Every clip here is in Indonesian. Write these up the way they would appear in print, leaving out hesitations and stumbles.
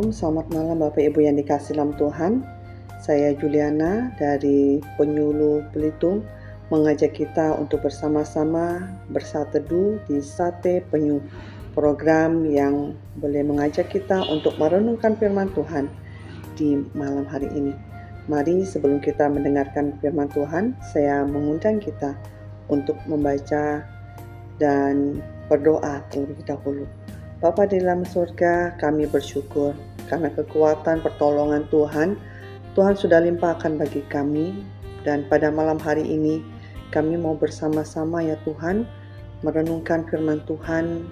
Shalom, selamat malam Bapak Ibu yang dikasihi dalam Tuhan. Saya Juliana dari Penyuluh Belitung mengajak kita untuk bersama-sama bersatu teduh di Sate Penyu, program yang boleh mengajak kita untuk merenungkan firman Tuhan di malam hari ini. Mari sebelum kita mendengarkan firman Tuhan, saya mengundang kita untuk membaca dan berdoa terlebih dahulu. Bapa di dalam surga, kami bersyukur karena kekuatan pertolongan Tuhan sudah limpahkan bagi kami, dan pada malam hari ini kami mau bersama-sama ya Tuhan merenungkan firman Tuhan,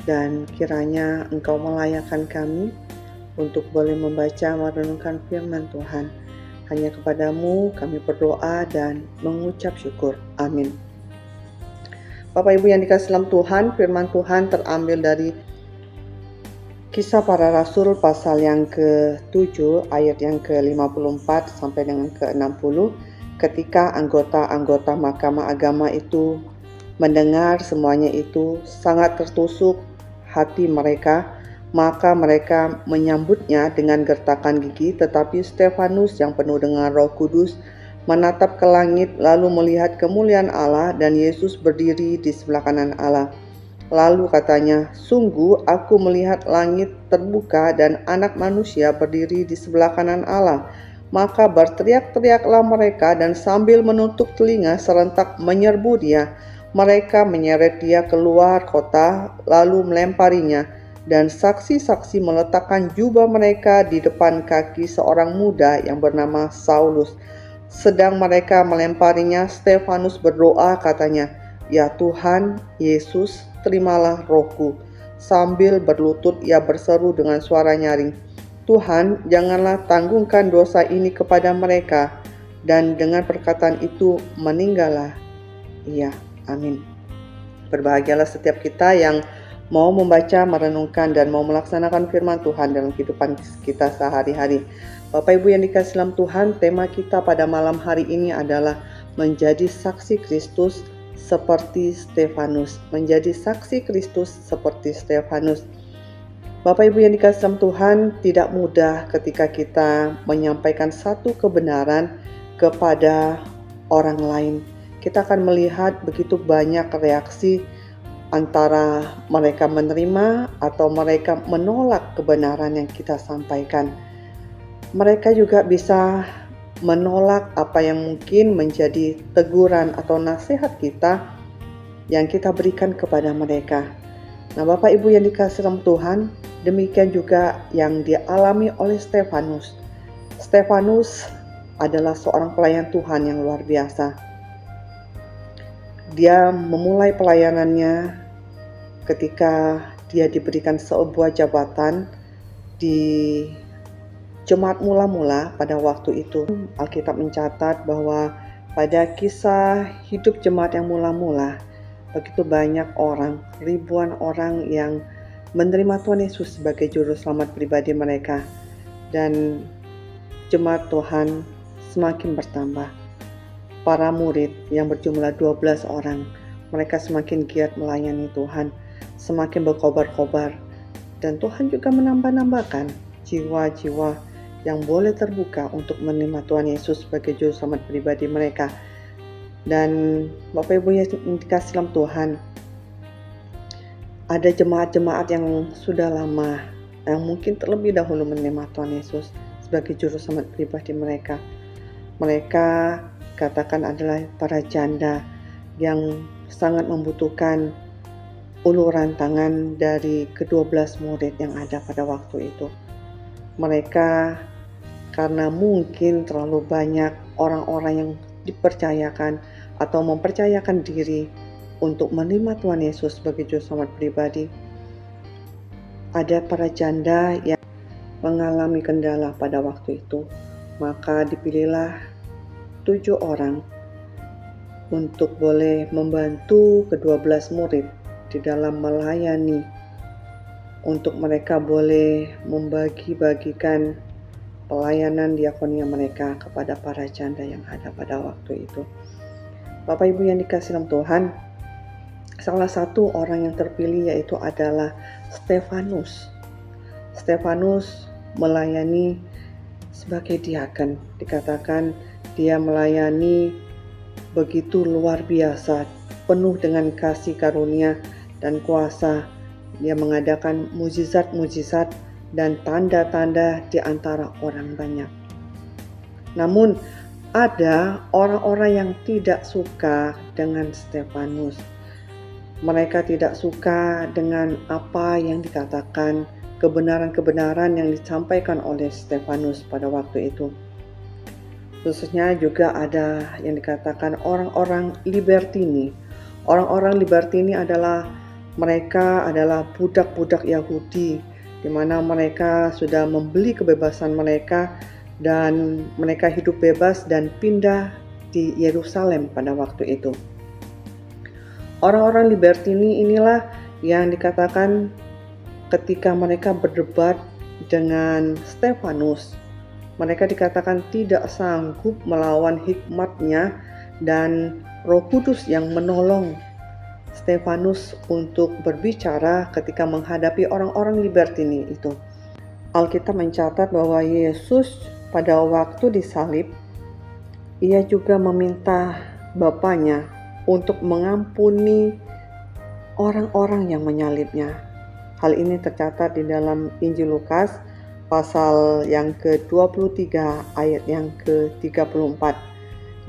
dan kiranya Engkau melayakkan kami untuk boleh membaca merenungkan firman Tuhan. Hanya kepadamu kami berdoa dan mengucap syukur. Amin. Bapak Ibu yang dikasihi dalam Tuhan, firman Tuhan terambil dari Kisah Para Rasul pasal yang ke-7 ayat yang ke-54 sampai dengan ke-60. Ketika anggota-anggota Mahkamah Agama itu mendengar semuanya itu sangat tertusuk hati mereka, maka mereka menyambutnya dengan gertakan gigi. Tetapi Stefanus yang penuh dengan Roh Kudus menatap ke langit lalu melihat kemuliaan Allah dan Yesus berdiri di sebelah kanan Allah. Lalu katanya, "Sungguh aku melihat langit terbuka dan Anak Manusia berdiri di sebelah kanan Allah." Maka berteriak-teriaklah mereka dan sambil menutup telinga serentak menyerbu dia. Mereka menyeret dia keluar kota lalu melemparinya, dan saksi-saksi meletakkan jubah mereka di depan kaki seorang muda yang bernama Saulus. Sedang mereka melemparinya, Stefanus berdoa katanya, "Ya Tuhan Yesus, terimalah rohku." Sambil berlutut ia berseru dengan suara nyaring, "Tuhan, janganlah tanggungkan dosa ini kepada mereka." Dan dengan perkataan itu meninggallah ia. Amin. Berbahagialah setiap kita yang mau membaca, merenungkan, dan mau melaksanakan firman Tuhan dalam kehidupan kita sehari-hari. Bapak Ibu yang dikasihi dalam Tuhan, tema kita pada malam hari ini adalah menjadi saksi Kristus seperti Stefanus. Menjadi saksi Kristus seperti Stefanus. Bapak Ibu yang dikasihi dalam Tuhan, tidak mudah ketika kita menyampaikan satu kebenaran kepada orang lain. Kita akan melihat begitu banyak reaksi, antara mereka menerima atau mereka menolak kebenaran yang kita sampaikan. Mereka juga bisa menolak apa yang mungkin menjadi teguran atau nasihat kita yang kita berikan kepada mereka. Nah, Bapak Ibu yang dikasihi dalam Tuhan, demikian juga yang dialami oleh Stefanus. Stefanus adalah seorang pelayan Tuhan yang luar biasa. Dia memulai pelayanannya ketika dia diberikan sebuah jabatan di jemaat mula-mula pada waktu itu. Alkitab mencatat bahwa pada kisah hidup jemaat yang mula-mula, begitu banyak orang, ribuan orang yang menerima Tuhan Yesus sebagai juru selamat pribadi mereka. Dan jemaat Tuhan semakin bertambah. Para murid yang berjumlah 12 orang, mereka semakin giat melayani Tuhan, semakin berkobar-kobar, dan Tuhan juga menambah-nambahkan jiwa-jiwa yang boleh terbuka untuk menerima Tuhan Yesus sebagai juru selamat pribadi mereka. Dan Bapak Ibu yang dikasihi dalam Tuhan, ada jemaat-jemaat yang sudah lama, yang mungkin terlebih dahulu menerima Tuhan Yesus sebagai juru selamat pribadi mereka. Mereka katakan adalah para janda yang sangat membutuhkan uluran tangan dari ke-12 murid yang ada pada waktu itu. Mereka karena mungkin terlalu banyak orang-orang yang dipercayakan atau mempercayakan diri untuk menerima Tuhan Yesus sebagai juru selamat pribadi, ada para janda yang mengalami kendala pada waktu itu. Maka dipilihlah 7 orang untuk boleh membantu ke-12 murid di dalam melayani, untuk mereka boleh membagi-bagikan pelayanan diakonia mereka kepada para janda yang ada pada waktu itu. Bapak Ibu yang dikasihi dalam Tuhan, salah satu orang yang terpilih yaitu adalah Stefanus. Stefanus melayani sebagai diaken. Dikatakan dia melayani begitu luar biasa, penuh dengan kasih karunia dan kuasa. Dia mengadakan mujizat-mujizat dan tanda-tanda di antara orang banyak. Namun ada orang-orang yang tidak suka dengan Stefanus. Mereka tidak suka dengan apa yang dikatakan, kebenaran-kebenaran yang disampaikan oleh Stefanus pada waktu itu. Khususnya juga ada yang dikatakan orang-orang libertini. Orang-orang libertini mereka adalah budak-budak Yahudi, di mana mereka sudah membeli kebebasan mereka dan mereka hidup bebas dan pindah di Yerusalem pada waktu itu. Orang-orang libertini inilah yang dikatakan ketika mereka berdebat dengan Stefanus, mereka dikatakan tidak sanggup melawan hikmatnya dan Roh Kudus yang menolong Stefanus untuk berbicara ketika menghadapi orang-orang libertini itu. Alkitab mencatat bahwa Yesus pada waktu disalib, ia juga meminta Bapanya untuk mengampuni orang-orang yang menyalibnya. Hal ini tercatat di dalam Injil Lukas pasal yang ke-23 ayat yang ke-34.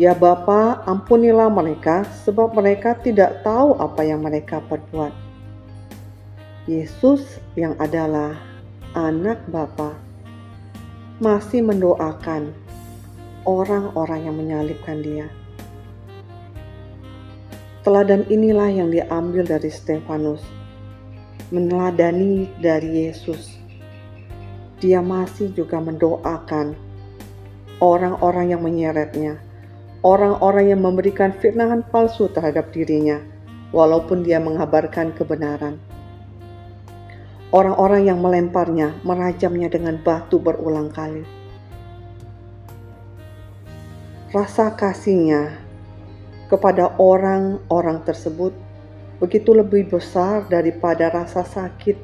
Ya Bapa, ampunilah mereka sebab mereka tidak tahu apa yang mereka perbuat. Yesus yang adalah anak Bapa masih mendoakan orang-orang yang menyalibkan dia. Teladan inilah yang diambil dari Stefanus, meneladani dari Yesus. Dia masih juga mendoakan orang-orang yang menyeretnya, orang-orang yang memberikan fitnahan palsu terhadap dirinya, walaupun dia mengabarkan kebenaran. Orang-orang yang melemparnya, merajamnya dengan batu berulang kali. Rasa kasihnya kepada orang-orang tersebut begitu lebih besar daripada rasa sakit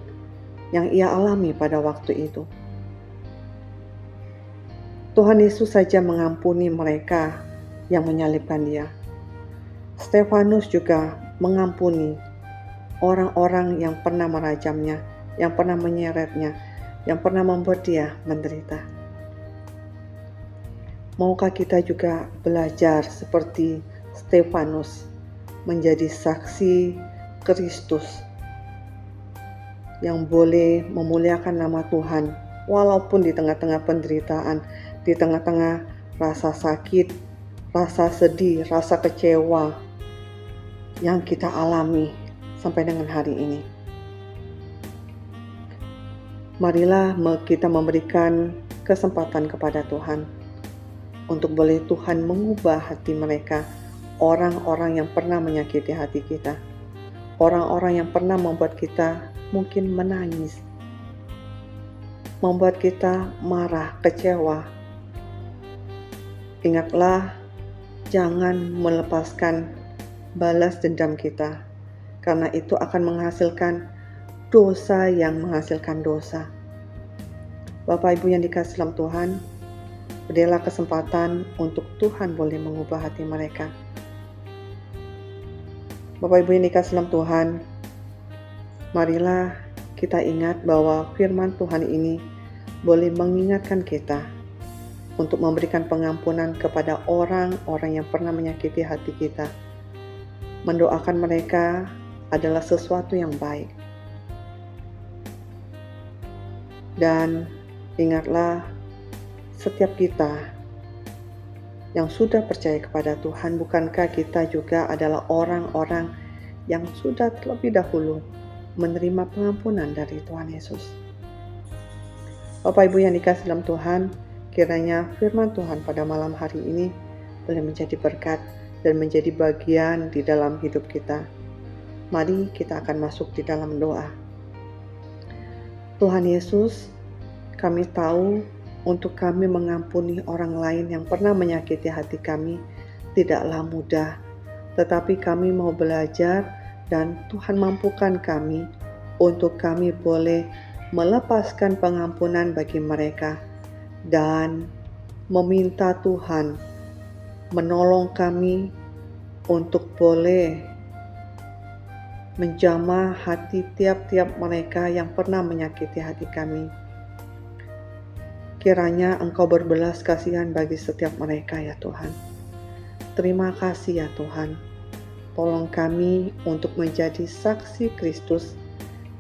yang ia alami pada waktu itu. Tuhan Yesus saja mengampuni mereka yang menyalibkan dia. Stefanus juga mengampuni orang-orang yang pernah merajamnya, yang pernah menyeretnya, yang pernah membuat dia menderita. Maukah kita juga belajar seperti Stefanus menjadi saksi Kristus yang boleh memuliakan nama Tuhan walaupun di tengah-tengah penderitaan, di tengah-tengah rasa sakit, rasa sedih, rasa kecewa yang kita alami sampai dengan hari ini. Marilah kita memberikan kesempatan kepada Tuhan untuk boleh Tuhan mengubah hati mereka, orang-orang yang pernah menyakiti hati kita, orang-orang yang pernah membuat kita mungkin menangis, membuat kita marah, kecewa. Ingatlah, jangan melepaskan balas dendam kita, karena itu akan menghasilkan dosa yang menghasilkan dosa. Bapak Ibu yang dikasihi dalam Tuhan, berilah kesempatan untuk Tuhan boleh mengubah hati mereka. Bapak Ibu yang dikasihi dalam Tuhan, marilah kita ingat bahwa firman Tuhan ini boleh mengingatkan kita untuk memberikan pengampunan kepada orang-orang yang pernah menyakiti hati kita. Mendoakan mereka adalah sesuatu yang baik. Dan ingatlah, setiap kita yang sudah percaya kepada Tuhan, bukankah kita juga adalah orang-orang yang sudah terlebih dahulu menerima pengampunan dari Tuhan Yesus? Bapak Ibu yang dikasihi dalam Tuhan, kiranya firman Tuhan pada malam hari ini boleh menjadi berkat dan menjadi bagian di dalam hidup kita. Mari kita akan masuk di dalam doa. Tuhan Yesus, kami tahu untuk kami mengampuni orang lain yang pernah menyakiti hati kami tidaklah mudah, tetapi kami mau belajar dan Tuhan mampukan kami untuk kami boleh melepaskan pengampunan bagi mereka, dan meminta Tuhan menolong kami untuk boleh menjamah hati tiap-tiap mereka yang pernah menyakiti hati kami. Kiranya Engkau berbelas kasihan bagi setiap mereka ya Tuhan. Terima kasih ya Tuhan. Tolong kami untuk menjadi saksi Kristus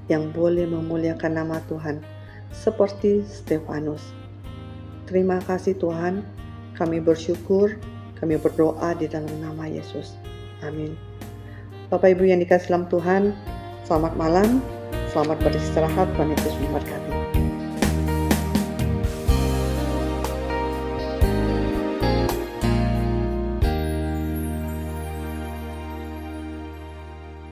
yang boleh memuliakan nama Tuhan seperti Stefanus. Terima kasih Tuhan. Kami bersyukur, kami berdoa di dalam nama Yesus. Amin. Bapak Ibu yang dikasihi dalam Tuhan, selamat malam, selamat beristirahat, Tuhan Yesus memberkati.